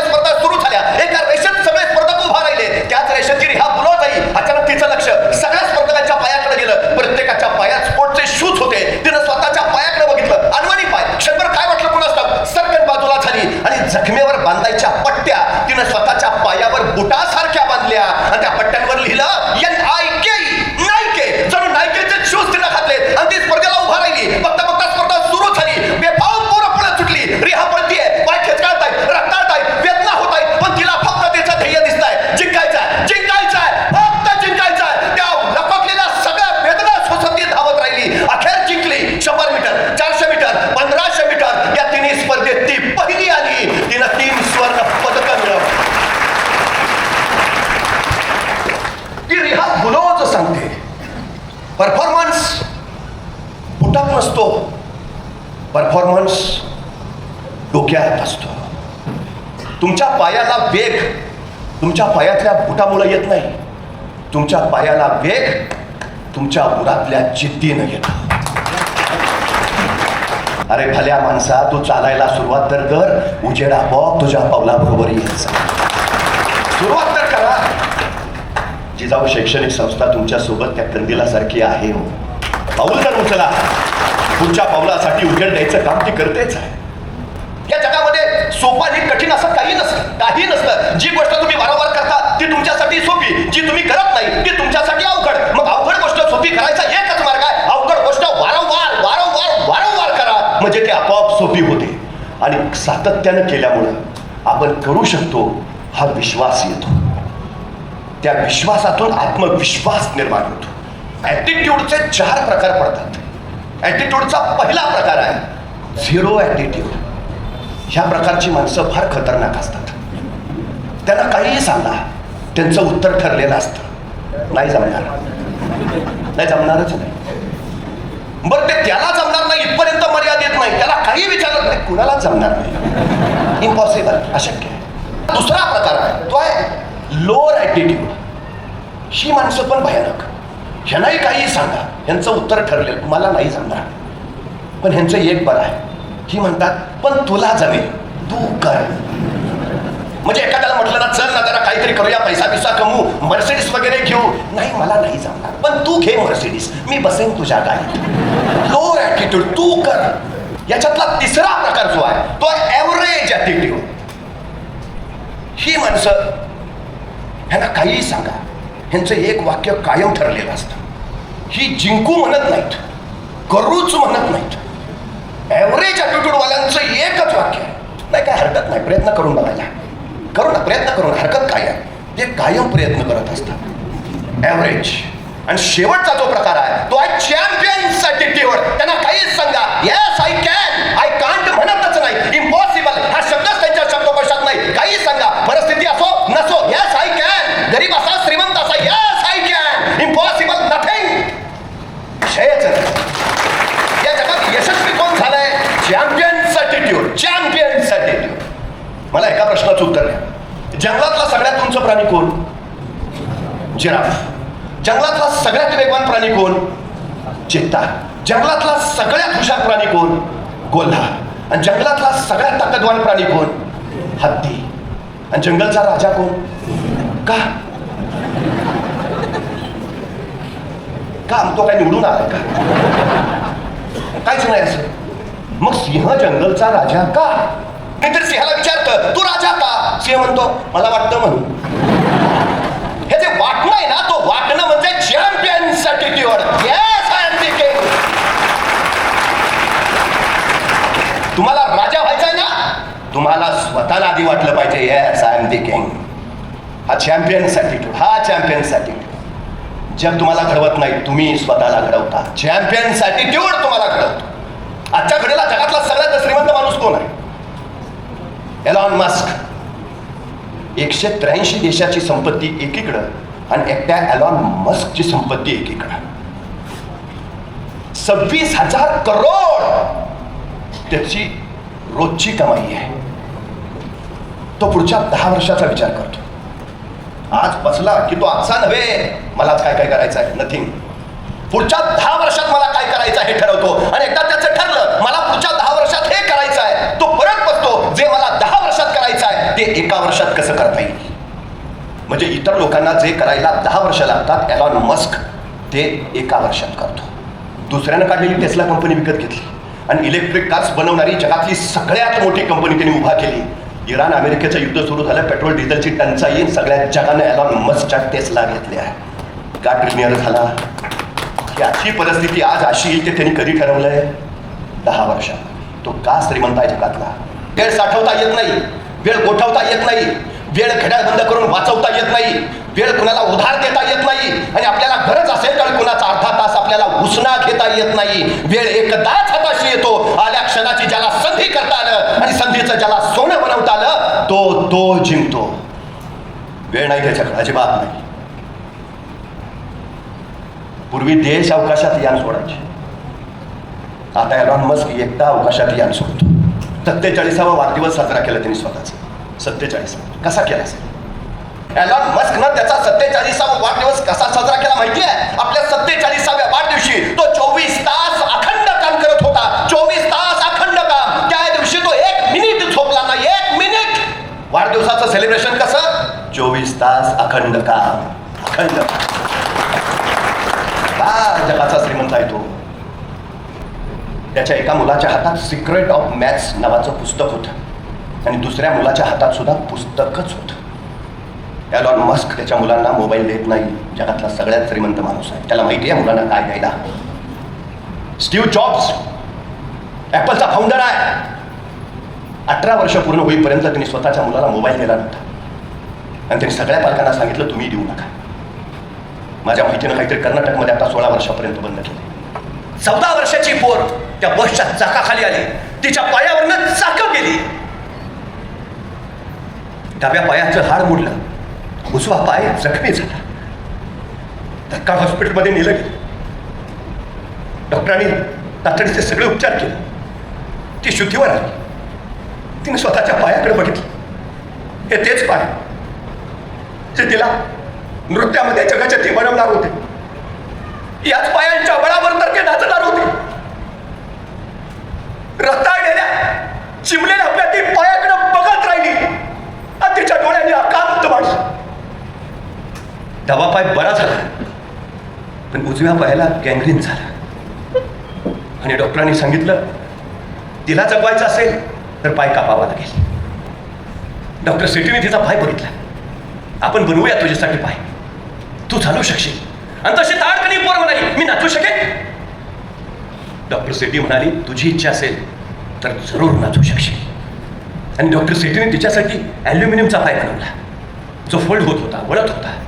परफॉर्मन्स बुटात नसतो, परफॉर्मन्स डोक्यात असतो. तुमच्या पायाला वेग तुमच्या पायातल्या बुटामुळे येत नाही, तुमच्या पायाला वेग तुमच्या उरातल्या जिद्दीनं येतो. अरे भल्या माणसा, तू चालायला सुरुवात तर कर, उजेड आपोआप तुझ्या पावलाबरोबर येईल. सुरुवात तर करा. जिजाऊ शैक्षणिक संस्था तुमच्या सोबत त्या कंदिलासारखी आहे. हो, पाऊल तर उचला. पुढच्या पावलासाठी उजेड द्यायचं काम ती करतेच आहे. या जगामध्ये सोपं आणि कठीण असं काही नसतं. जी गोष्ट तुम्ही वारंवार करता ती तुमच्यासाठी सोपी, जी तुम्ही करत नाही ती तुमच्यासाठी अवघड. मग अवघड गोष्ट सोपी करायचा एकच मार्ग आहे, अवघड गोष्ट वारंवार वारंवार वारंवार करा, म्हणजे ती आपोआप सोपी होते. आणि सातत्यानं केल्यामुळं आपण करू शकतो हा विश्वास येतो. त्या विश्वासातून आत्मविश्वास निर्माण होतो. ॲटिट्यूडचे 4 प्रकार पडतात. ॲटिट्यूडचा पहिला प्रकार आहे झिरो ॲटिट्यूड. ह्या प्रकारची माणसं फार खतरनाक असतात. त्यांना काहीही सांगा, त्यांचं उत्तर ठरलेलं असतं, नाही जमणारच नाही. बरं, ते त्याला जमणार नाही इथपर्यंत मर्यादित नाही, त्याला काही विचारत नाही, कुणालाच जमणार नाही, इम्पॉसिबल, अशक्य आहे. दुसरा प्रकार आहे तो आहे लोअर ॲटिट्यूड. ही माणसं पण भयानक. ह्यांनाही काही सांगा, ह्यांचं उत्तर ठरलेलं, मला नाही जमणार. पण ह्यांचं एक बरं आहे, ही म्हणतात पण तुला जमेल, तू कर. म्हणजे एखाद्याला म्हटलं ना, चल ना जरा काहीतरी करूया, पैसा बिसा कमवू, मर्सिडीज वगैरे घेऊ, नाही मला नाही जमणार, पण तू घे मर्सिडीज, मी बसेन तुझ्या गाडीत. लोअर ॲटिट्यूड, तू कर. याच्यातला तिसरा प्रकार जो आहे तो आहे ॲव्हरेज ॲटिट्यूड. ही माणसं, ह्यांना काहीही सांगा, ह्यांचं एक वाक्य कायम ठरलेलं असतं. ही जिंकू म्हणत नाहीत, करूच म्हणत नाहीत. ॲव्हरेज ॲटिट्यूडवाल्यांचं एकच वाक्य आहे, नाही काय हरकत नाही, प्रयत्न करून बघायला, करू ना, प्रयत्न करून, हरकत काय आहे. ते कायम प्रयत्न करत असतात. ॲव्हरेज. आणि शेवटचा जो प्रकार आहे तो आहे चॅम्पियन्स ॲटिट्यूड. त्यांना काहीच सांगा, yes I can, I can't म्हणतच नाही, इम्पॉसिबल हा शब्दच त्यांच्या शब्दकोशात नाही. काही सांगा, परिस्थिती असो नसो, येस आय कॅन. गरीब असा श्रीमंत असा, yes I can, impossible nothing. विषयच या जगात यशस्वी कोण झालंय? Champions attitude, champions attitude. मला एका प्रश्नाचं उत्तर द्या. जंगलातला सगळ्यात उंच प्राणी कोण? जिराफ. जंगलातला सगळ्यात वेगवान प्राणी कोण? चित्ता. जंगलातला सगळ्यात हुशार प्राणी कोण? कोल्हा. आणि जंगलातला सगळ्यात ताकदवान प्राणी कोण? हत्ती. आणि जंगलचा राजा कोण? का तो काय निवडून आलाय का? काहीच नाही असं. मग सिंह जंगलचा राजा का? नाहीतर सिंहाला विचारतं, तू राजा का? सिंह म्हणतो, मला वाटतं म्हणून. हे जे वाटणं आहे ना, तो वाटणं म्हणजे champions attitude. Yes I am the king. तुम्हाला राजा व्हायचंय ना, तुम्हाला स्वतःला आधी वाटलं पाहिजे, yes I am the king. हा चॅम्पियन्स ॲटिट्यूड, हा चॅम्पियन्स ॲटिट्यूड. जग तुम्हाला घडवत नाही, तुम्ही स्वतःला घडवता. चॅम्पियन्स ॲटिट्यूड तुम्हाला घडवतो. आजच्या घडीला जगातला सगळ्यात श्रीमंत माणूस कोण आहे? Elon Musk. 183 देशाची संपत्ती एकीकडं आणि एकट्या एलॉन मस्कची संपत्ती एकीकडं. 26,000 करोड त्याची रोजची कमाई आहे. तो पुढच्या 10 वर्षाचा विचार करतो. आज बसला की तो आजचा नव्हे, मला काय काय करायचं आहे, नथिंग. पुढच्या 10 वर्षात मला काय करायचं आहे हे ठरवतो. आणि एकदा त्याचं ठरलं, मला पुढच्या 10 वर्षात हे करायचं आहे, तो परत बसतो, जे मला 10 वर्षात करायचं आहे ते 1 वर्षात कसं करता येईल. म्हणजे इतर लोकांना जे करायला 10 वर्ष लागतात, एलॉन मस्क ते 1 वर्षात करतो. दुसऱ्यानं काढलेली टेस्ला कंपनी विकत घेतली आणि इलेक्ट्रिक कार्स बनवणारी जगातली सगळ्यात मोठी कंपनी त्यांनी उभा केली. इराण अमेरिकेचं युद्ध सुरू झालं, पेट्रोल डिझेलची टंचाई, सगळ्या जगानं एलॉन मस्कच्या टेस्ला घेतल्या. का ट्रिलियन झाला? याची परिस्थिती आज अशी येईल ते त्यांनी कधी ठरवलंय? 10 वर्षात. तो का श्रीमंत आहे जगातला? वेळ साठवता येत नाही, वेळ गोठवता येत नाही, वेळ घड्याळ बंद करून वाचवता येत नाही, वेळ कुणाला उधार देता येत नाही, आणि आपल्याला गरज असेल तर कुणाचा अर्धा तास आपल्याला उसना घेता येत नाही. वेळ एकदाच हाताशी येतो. आल्या क्षणाची ज्याला संधी करता आलं आणि संधीचं ज्याला सोनं बनवता आलं तो जिंकतो. वेळ नाही त्याच्याकडे, अजिबात नाही. पूर्वी देश अवकाशात यान सोडायचे, आता एलॉन मस्क एकटा अवकाशात यान सोडतो. 47वा वाढदिवस साजरा केला त्यांनी स्वतःचा. 47 कसा केला असेल? एलॉन मस्कनं त्याचा 47वा वाढदिवस कसा साजरा केला माहिती आहे? आपल्या 47व्या वाढदिवशी तो 24 तास अखंड काम करत होता. 24 तास अखंड काम. त्या दिवशी तो 1 मिनिट झोपला नाही. 1 मिनिट. वाढदिवसाचं सेलिब्रेशन कसं? 24 तास अखंड काम. अखंड का जगाचा श्रीमंत आहे तो. त्याच्या एका मुलाच्या हातात सिक्रेट ऑफ मॅथ्स नावाचं पुस्तक होतं आणि दुसऱ्या मुलाच्या हातात सुद्धा पुस्तकच होतं. एलॉन मस्क त्याच्या मुलांना मोबाईल देत नाही. जगातला सगळ्यात श्रीमंत माणूस आहे. त्याला माहिती आहे मुलांना काय द्यायला. स्टीव्ह जॉब्स ॲपलचा फाउंडर आहे. 18 वर्ष पूर्ण होईपर्यंत त्यांनी स्वतःच्या मुलाला मोबाईल दिला नव्हता आणि त्यांनी सगळ्या पालकांना सांगितलं तुम्ही देऊ नका. माझ्या माहितीनं काहीतरी कर्नाटकमध्ये आता 16 वर्षापर्यंत बंद केले. 14 वर्षाची पोर त्या बसच्या चाकाखाली आली. तिच्या पायावरनं चाकं गेली. डाव्या पायाचं हाड मोडलं. उजवा पाय जखमी झाला. धक्का हॉस्पिटलमध्ये नेलं गेलं. डॉक्टरांनी तातडीचे सगळे उपचार केले. ती शुद्धीवर आली. तिने स्वतःच्या पायाकडे बघितलं. हे तेच पाय जे तिला नृत्यामध्ये जगाच्या ती बनवणार होते. याच पायांच्या बळावर तर ते नाचणार होते. रक्ताळलेल्या चिमलेल्या आपल्या ती पायाकडे बघत राहिली आणि तिच्या डोळ्यांनी अकांत वाढली. डावा पाय बरा झाला पण उजव्या पायाला गँग्रीन झाला आणि डॉक्टरांनी सांगितलं तिला जगवायचं असेल तर पाय कापावा लागेल. डॉक्टर सेठीने तिचा पाय बघितला. आपण बनवूया तुझ्यासाठी पाय, तू चालू शकशील. आणि तशी ताडकणी पोर म्हणाली मी नाचू शकेन. डॉक्टर सेठी म्हणाली तुझी इच्छा असेल तर जरूर नाचू शकशील. आणि डॉक्टर सेठीने तिच्यासाठी ॲल्युमिनियमचा पाय बनवला जो फोल्ड होत होता, वळत होता.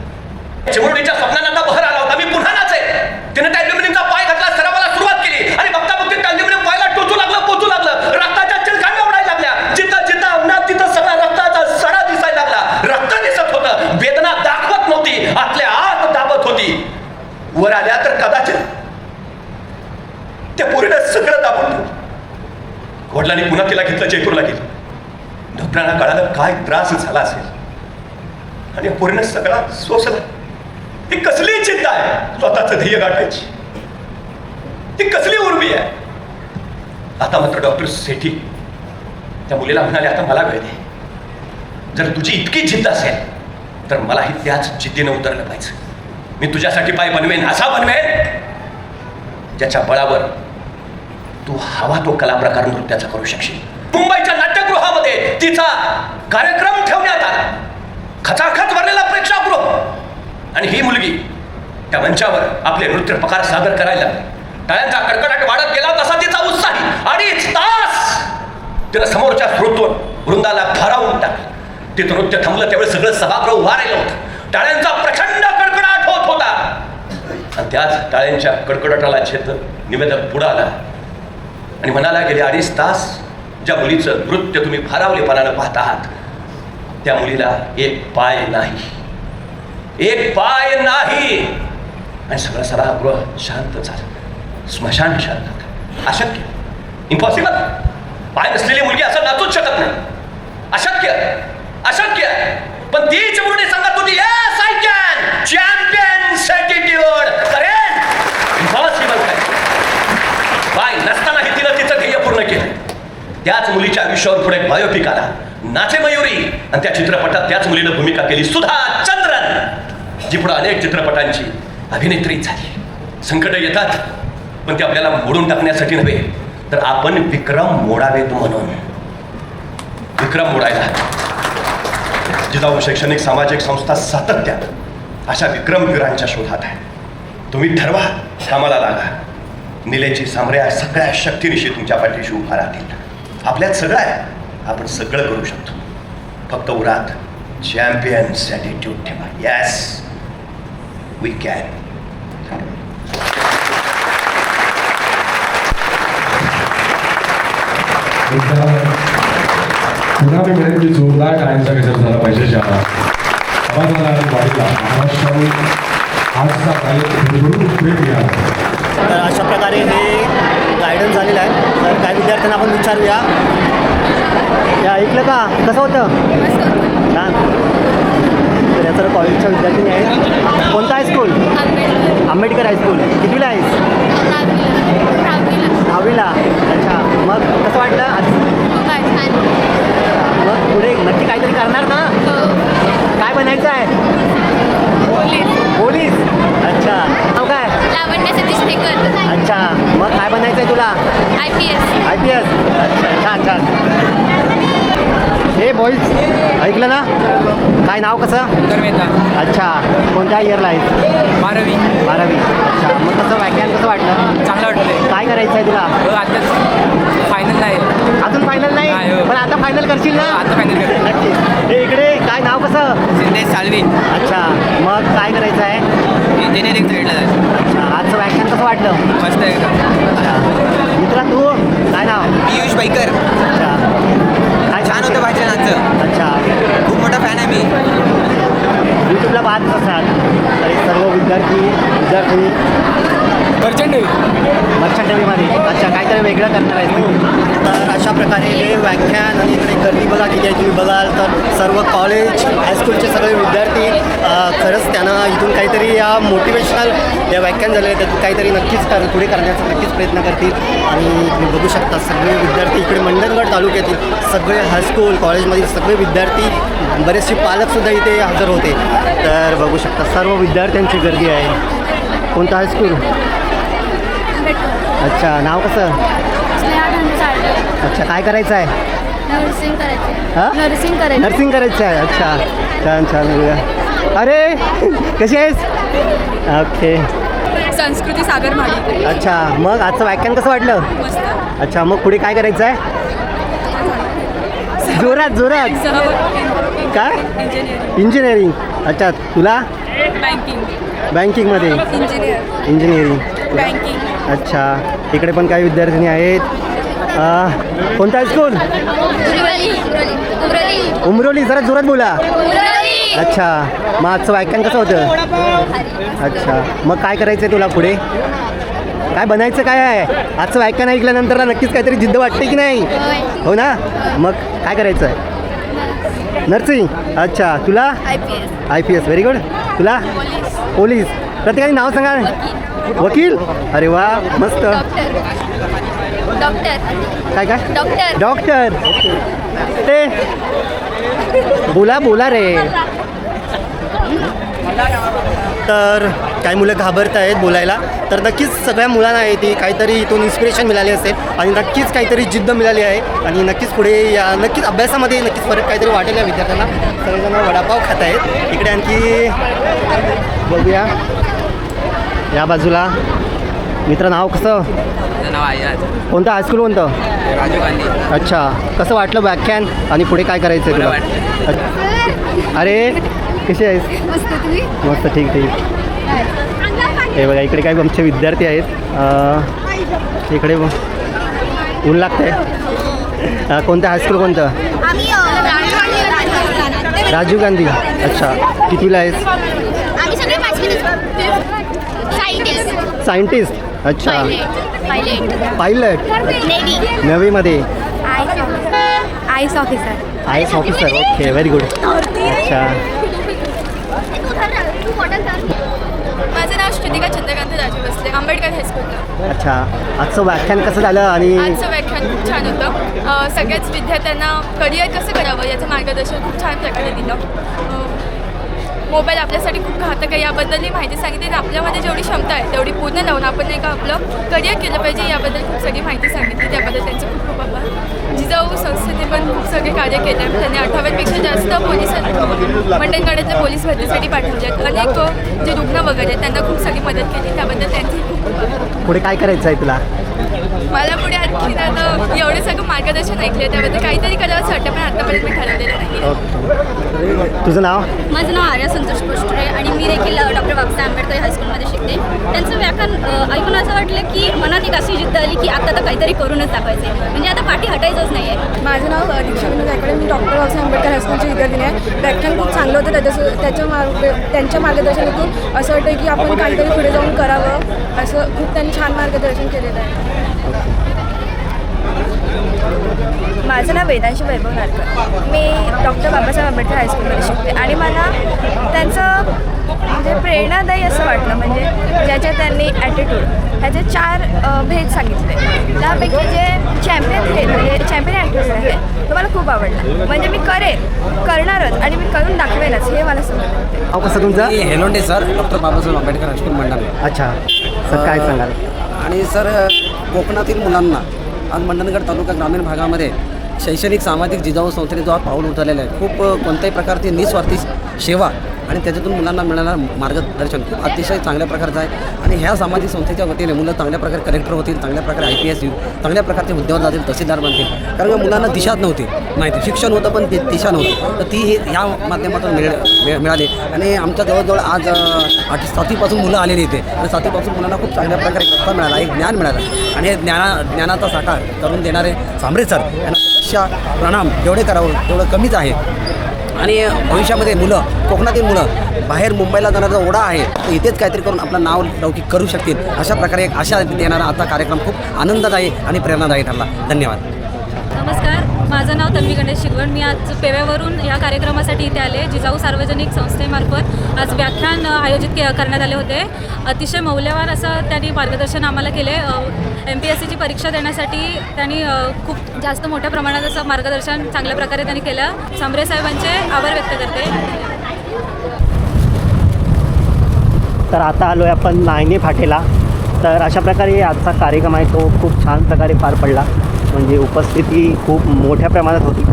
चिमुरडीच्या स्वप्नांना आता बहर आला होता. मी पुन्हा नाचेन. तिने त्या ॲल्युमिनियमचा पाय घातला. सरावाला सुरुवात केली आणि बघता बघता त्या ॲल्युमिनियम पायाला टोचू लागलं, पोचू लागलं. रक्ताच्या चिलकांड्या उडायला लागल्या. जिथं जिथं अंगणात तिथं सगळा रक्ताचा सडा दिसायला लागला. रक्त दिसत होतं. वेदना दाखवत नव्हती, आतल्या आत दाबत होती. वर आल्या तर कदाचित त्या पोरीनं सगळं दाबून ठेवलं. वडिलांनी पुन्हा तिला घेतलं, जयपूरला गेलं. डॉक्टरांना कळालं काय त्रास झाला असेल आणि पोरीनं सगळा सोसला. ती कसली चिंता आहे स्वतःचं ध्येय गाठायची. ती कसली उर्मी आहे. आता मात्र डॉक्टर सेठी त्या मुलीला म्हणाले आता मला वेळ दे. जर तुझी इतकी जिद्द असेल तर मलाही त्याच जिद्दीनं उतरलं पाहिजे. मी तुझ्यासाठी पाय बनवेन, असा बनवेन ज्याच्या बळावर तू हवा तो कला प्रकार नृत्याचा करू शकशील. मुंबईच्या नाट्यगृहामध्ये तिचा कार्यक्रम ठेवण्यात आला. खचाखच भरलेला प्रेक्षागृह आणि ही मुलगी त्या मंचावर आपले नृत्य प्रकार सादर करायला लागली. टाळ्यांचा कडकडाट वाढत गेला तसा तिचा उत्साही. 2.5 तास तिनं समोरच्या श्रोतून वृंदाला भारावून टाकलं. तिथं नृत्य थांबलं त्यावेळी सगळं सभागृह उभा राहिलं होतं. टाळ्यांचा प्रचंड कडकडाट होत होता आणि त्याच टाळ्यांच्या कडकडाटाला छेद निवेदक पुढं आला आणि म्हणाला गेले 2.5 तास ज्या मुलीचं नृत्य तुम्ही भारावलेपणानं पाहत आहात त्या मुलीला एक पाय नाही, एक पाय नाही. आणि सगळं सभागृह शांत झालं. स्मशान शांत. अशक्य, इम्पॉसिबल. पाय नसलेली मुलगी असं नाचूच शकत नाही. अशक्य, अशक्य. पण तीच मुलगी सांगत होती yes I can. Champions attitude करेन. इम्पॉसिबल काय. पाय नसतानाही तिनं तिचं ध्येय पूर्ण केलं. त्याच मुलीच्या आयुष्यावर पुढे एक बायोपिक आला, नाचे मयुरी. आणि त्या चित्रपटात त्याच मुलीनं भूमिका केली, सुधा चंद्रन, जी पुढे अनेक चित्रपटांची अभिनेत्री झाली. संकट येतात पण ते आपल्याला मोडून टाकण्यासाठी नव्हे तर आपण विक्रम मोडावेत म्हणून. विक्रम मोडायला जिजाऊ शैक्षणिक सामाजिक संस्था सातत्यात अशा विक्रमवीरांच्या शोधात आहे. तुम्ही ठरवा, कामाला लागा. निलेची सामऱ्या सगळ्या शक्तीनिशी तुमच्या पाठीशी उभा राहतील. आपल्यात सगळं आहे, आपण सगळं करू शकतो. फक्त उरात चॅम्पियन्स ॲटिट्यूड ठेवा. Yes we can.
पुन्हा मी म्हणेन की जोरदार टाळ्यांचा गजर झाला पाहिजे. ज्याला आवाज आला वाढीला महाराष्ट्रावर
आजचा कार्यक्रम भरभरून भेटूया.
तर अशा प्रकारे हे गायडन्स झालेलं आहे. तर काही विद्यार्थ्यांना आपण विचारूया. या ऐकलं का, कसं होतं? छान. तर या सर्व कॉलेजच्या विद्यार्थ्यांनी आहेत. कोणतं हायस्कूल? आंबेडकर हायस्कूल. कितवीला आहेस? 10वीला. अच्छा, मग कसं वाटलं आज? मग पुढे नक्की काहीतरी करणार ना? काय बनायचं आहे? पोलीस. अच्छा, नाव काय?
लावण्य सतीश ठेकर.
अच्छा, मग काय बनायचं आहे तुला?
IPS.
IPS. अच्छा, छान छान. हे बॉईज ऐकलं ना? काय नाव कसं? अच्छा, कोणत्या इयरला आहेस? 12वी. अच्छा, मग कसं व्याख्यान कसं वाटलं?
चांगलं वाटतंय.
काय करायचं आहे तुला?
आता फायनल नाही.
अजून फायनल
नाही,
नाही,
हो.
पण आता फायनल करशील ना?
आता फायनल कर.
नक्की. हे इकडे काय नाव कसं?
सिद्धेश साळवी.
अच्छा, मग काय करायचं आहे?
इंजिनिअरिंग साईडला जायचं.
अच्छा, आजचं व्याख्यान कसं वाटलं?
मस्त आहे का?
अच्छा, मित्रा तू काय नाव?
पियुष बाईकर.
अच्छा, काय
छान होतं भाषण आजचं.
अच्छा,
खूप मोठा फॅन आहे मी.
यूट्यूबला पाहत असाल तर हे सर्व विद्यार्थी
प्रचंड
मर्चंट नेव्हीमध्ये. अच्छा, काहीतरी वेगळं करणार आहे. तर अशा प्रकारे हे व्याख्यान आणि इकडे गर्दी बघा किती आहे. तुम्ही बघाल तर सर्व कॉलेज हायस्कूलचे सगळे विद्यार्थी खरंच त्यांना इथून काहीतरी या मोटिवेशनल या व्याख्यान झाले त्यातून काहीतरी नक्कीच पुढे करण्याचा नक्कीच प्रयत्न करतील. आणि तुम्ही बघू शकता सगळे विद्यार्थी इकडे मंडणगड तालुक्यातील सगळे हायस्कूल कॉलेजमधील सगळे विद्यार्थी, बरेचसे पालकसुद्धा इथे हजर होते. तर बघू शकता सर्व विद्यार्थ्यांची गर्दी आहे. कोणतं हायस्कूल? अच्छा, नाव कसं? अच्छा, काय करायचं आहे?
नर्सिंग करायचं.
हां, नर्सिंग करायचं आहे. अच्छा, छान छान. अरे कशी आहेस? ओके.
संस्कृती सागर माडी.
अच्छा, मग आजचं व्याख्यान कसं वाटलं?
मस्त.
अच्छा, मग पुढे काय करायचं आहे? जोरात जोरात. काय? इंजिनिअरिंग. अच्छा, तुला? बँकिंगमध्ये. इंजिनिअरिंग. अच्छा, इकडे पण काही विद्यार्थिनी आहेत. कोणतं हायस्कूल? उमरोली. जरा जोरात बोला. अच्छा, मग आजचं व्याख्यान कसं होतं? अच्छा, मग काय करायचं आहे तुला पुढे? काय बनायचं काय आहे? आजचं व्याख्यान ऐकल्यानंतर नक्कीच काहीतरी जिद्द वाटते की नाही? हो ना? मग काय करायचं आहे? नर्सिंग. अच्छा, तुला? IPS. Very good. तुला? पोलीस. प्रत्येकाने नाव सांगा. वकील. अरे वा, मस्त.
डॉक्टर.
काय काय?
डॉक्टर.
डॉक्टर. ते बोला रे. तर काही मुलं घाबरत आहेत बोलायला. तर नक्कीच सगळ्या मुलांना आहे ती काहीतरी इथून इन्स्पिरेशन मिळाली असेल आणि नक्कीच काहीतरी जिद्द मिळाली आहे आणि नक्कीच पुढे या नक्कीच अभ्यासामध्ये नक्कीच फरक काहीतरी वाटेल या विद्यार्थ्यांना. सगळेजण वडापाव खात आहेत. इकडे आणखी बघूया या बाजूला. मित्र नाव कसं?
नाव आहे
कोणतं हायस्कूल कोणतं?
राजीव गांधी.
अच्छा, कसं वाटलं व्याख्यान आणि पुढे काय करायचं आहे तुला? अरे कशी आहेस? मस्त. ठीक. हे बघा इकडे काही आमचे विद्यार्थी आहेत. इकडे ऊन लागते. कोणतं हायस्कूल कोणतं? राजीव गांधी. अच्छा, कितीला आहेस? सायंटिस्ट. अच्छा, पायलट. नवीमध्ये.
आईस officer.
IAS officer. Okay, very good. अच्छा,
माझं नाव श्रुतिका चंद्रकांत राजू बसले, आंबेडकर हायस्कूलला.
अच्छा, आजचं व्याख्यान कसं झालं? आणि
आजचं व्याख्यान खूप छान होतं. सगळ्याच विद्यार्थ्यांना करिअर कसं करावं याचं मार्गदर्शन खूप छान प्रकारे दिलं. मोबाईल आपल्यासाठी खूप घातक आहे याबद्दलही माहिती सांगितली आणि आपल्यामध्ये जेवढी क्षमता आहे तेवढी पूर्ण लावून आपण नाही का आपलं करिअर केलं पाहिजे याबद्दल खूप सगळी माहिती सांगितली. त्याबद्दल त्यांचे खूप खूप आभार. जिजाऊ संस्थेने पण खूप सगळे कार्य केले. त्यांनी 18पेक्षा जास्त पोलीस मंडणगडातल्या पोलीस भरतीसाठी पाठवले आहेत. अनेक जे रुग्ण वगैरे त्यांना खूप सगळी मदत केली त्याबद्दल त्यांची खूप
पुढे काय करायचं आहे तुला?
मला पुढे आणखी आता एवढे सगळं मार्गदर्शन ऐकले त्याबद्दल काहीतरी करावंसं वाटतं पण आतापर्यंत मी ठरवलेलं नाही.
तुझं नाव?
माझं नाव आर्या संतोष पोस्टरे आणि मी देखील डॉक्टर बाबासाहेब आंबेडकर हायस्कूलमध्ये शिकते. त्यांचं व्याख्यान ऐकून असं वाटलं की मनात एक अशी जिद्द आली की आता तर काहीतरी करूनच दाखवायचं आहे, म्हणजे आता पाठी हटायचंच नाही आहे.
माझं नाव दीक्षा विनोद गायकवाड, मी डॉक्टर बाबासाहेब आंबेडकर हायस्कूलची विद्यार्थी आहे. व्याख्यान खूप चांगलं होतं. त्यांच्या मार्गदर्शनातून असं वाटतं की आपण काहीतरी पुढे जाऊन करावं, असं खूप त्यांनी छान मार्गदर्शन केलेलं आहे.
माझं नाव वेदांशी वैभव नारकर, मी डॉक्टर बाबासाहेब आंबेडकर हायस्कूलमध्ये शिकते आणि मला त्यांचं म्हणजे प्रेरणादायी असं वाटलं. म्हणजे ज्याच्यात त्यांनी ॲटिट्यूड ह्याचे 4 भेद सांगितले. त्यापैकी जे चॅम्पियन भेद म्हणजे चॅम्पियन ॲटिट्यूड आहे तो मला खूप आवडला. म्हणजे मी करणारच आणि मी करून दाखवेनच हे मला समजलं.
नाव कसं तुमचं?
हेलोंडे sir, doctor Babasaheb Ambedkar high school मंडण.
अच्छा सर, काय सांगाल?
आणि सर कोकणातील मुलांना आज मंडणगड तालुका ग्रामीण भागामध्ये शैक्षणिक सामाजिक जिजाऊ संस्थेने जो पाऊल उचललेलं आहे, खूप कोणत्याही प्रकारची निस्वार्थी सेवा आणि त्याच्यातून मुलांना मिळणारं मार्गदर्शन खूप अतिशय चांगल्या प्रकारचं आहे. आणि ह्या सामाजिक संस्थेच्या वतीने मुलं चांगल्या प्रकारे कलेक्टर होतील, चांगल्या प्रकारे IPS होईल, चांगल्या प्रकारचे उद्योगात जातील, तहसीलदार बनतील. कारण का मुलांना दिशाच नव्हती, माहिती शिक्षण होतं पण दिशा नव्हती, तर ती ही ह्या माध्यमातून मिळाली. आणि आमच्या जवळजवळ आज 7वीपासून मुलं आलेली इथे आणि 7वीपासून मुलांना खूप चांगल्या प्रकारे रस्ता मिळाला, एक ज्ञान मिळालं. आणि हे ज्ञानाचा साकार करून देणारे सांबरे सर यांना प्रणाम जेवढे करावं तेवढं कमीच आहे. आणि भविष्यामध्ये मुलं, कोकणातील मुलं बाहेर मुंबईला जाणारा ओढा आहे तो इथेच काहीतरी करून आपलं नाव लौकिक करू शकतील. अशा प्रकारे एक आशा देणारा आता कार्यक्रम खूप आनंददायी आणि प्रेरणादायी ठरला. धन्यवाद.
नमस्कार, माझं नाव तन्वी गणेश शिगवण. मी आज पेव्यावरून या कार्यक्रमासाठी इथे आले. जिजाऊ सार्वजनिक संस्थेमार्फत आज व्याख्यान आयोजित करण्यात आले होते. अतिशय मौल्यवान असं त्यांनी मार्गदर्शन आम्हाला केले. MPSCची परीक्षा देण्यासाठी त्यांनी खूप जास्त मोठ्या प्रमाणात असं मार्गदर्शन चांगल्या प्रकारे त्यांनी केलं. सांबरे साहेबांचे आभार व्यक्त करते.
तर आता आलो आहे आपण नायने फाटेला. तर अशा प्रकारे आजचा कार्यक्रम आहे तो खूप छान प्रकारे पार पडला. म्हणजे उपस्थिती खूप मोठ्या प्रमाणात होती.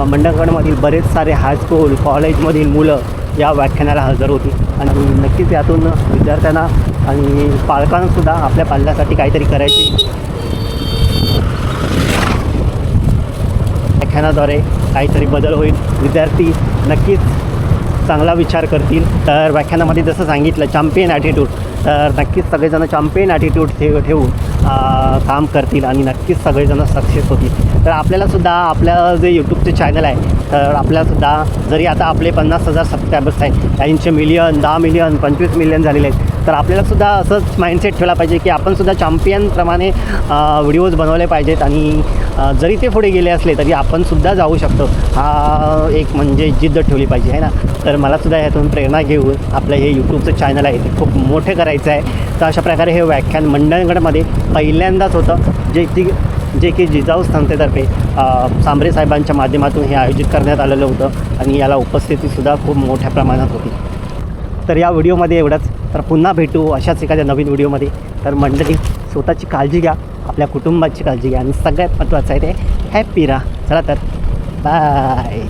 मंडणगडमधील बरेच सारे हायस्कूल कॉलेजमधील मुलं या व्याख्यानाला हजर होती आणि नक्कीच यातून विद्यार्थ्यांना आणि पालकांनासुद्धा आपल्या पाल्यासाठी काहीतरी करायचे, व्याख्यानाद्वारे काहीतरी बदल होईल. विद्यार्थी नक्कीच चांगला विचार करतील. तर व्याख्यानामध्ये जसं सांगितलं चॅम्पियन ॲटिट्यूड, तर नक्कीच सगळेजण चॅम्पियन ॲटिट्यूड ठेवून काम करतील आणि नक्कीच सगळेजण सक्सेस होतील. तर आपल्यालासुद्धा आपलं जे यूट्यूबचे चॅनल आहे तर आपल्यालासुद्धा जरी आता आपले 50,000 सबस्क्रायबर्स आहेत, 80 मिलियन 10 मिलियन 25 मिलियन झालेले आहेत, तर आपल्यालासुद्धा असंच माइंडसेट ठेवला पाहिजे की आपणसुद्धा चॅम्पियनप्रमाणे व्हिडिओज बनवले पाहिजेत आणि जरी ते पुढे गेले असले तरी आपणसुद्धा जाऊ शकतो. हा एक म्हणजे जिद्द ठेवली पाहिजे आहे ना. तर मलासुद्धा यातून प्रेरणा घेऊन आपलं हे यूट्यूबचं चॅनल आहे ते खूप मोठे करायचं आहे. तर अशा प्रकारे हे व्याख्यान मंडणगडमध्ये पहिल्यांदाच होतं जे की जिजाऊ संस्थेतर्फे सांबरे साहेबांच्या माध्यमातून हे आयोजित करण्यात आलेलं होतं आणि याला उपस्थितीसुद्धा खूप मोठ्या प्रमाणात होती. तर या व्हिडिओमध्ये एवढंच. तर पुन्हा भेटू अशाच एखाद्या नवीन व्हिडिओमध्ये. तर मंडळी स्वतःची काळजी घ्या, आपल्या कुटुंबाची काळजी घ्या आणि सगळ्यात महत्त्वाचं आहे ते हॅप्पी राहा. चला तर बाय.